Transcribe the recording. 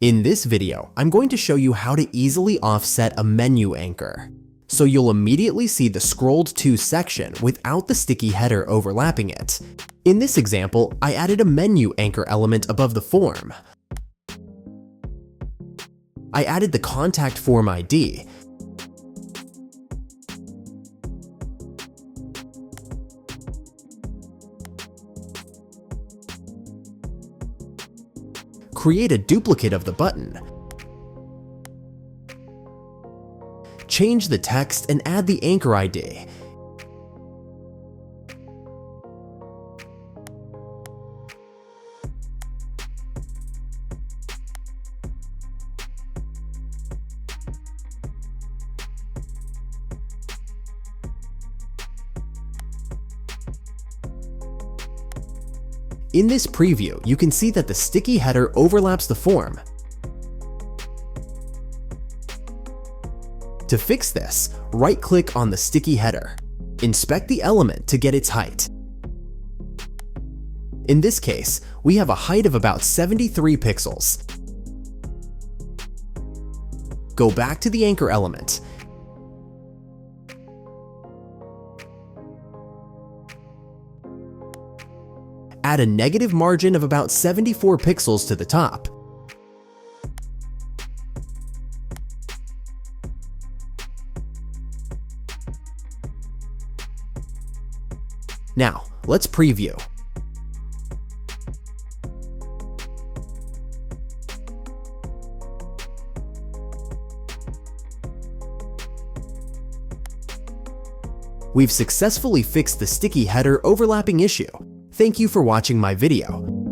In this video, I'm going to show you how to easily offset a menu anchor. So you'll immediately see the scrolled to section without the sticky header overlapping it. In this example, I added a menu anchor element above the form. I added the contact form ID, create a duplicate of the button, change the text and add the anchor ID. In this preview, you can see that the sticky header overlaps the form. To fix this, right-click on the sticky header. Inspect the element to get its height. In this case, we have a height of about 73 pixels. Go back to the anchor element. Add a negative margin of about 74 pixels to the top. Now, let's preview. We've successfully fixed the sticky header overlapping issue. Thank you for watching my video.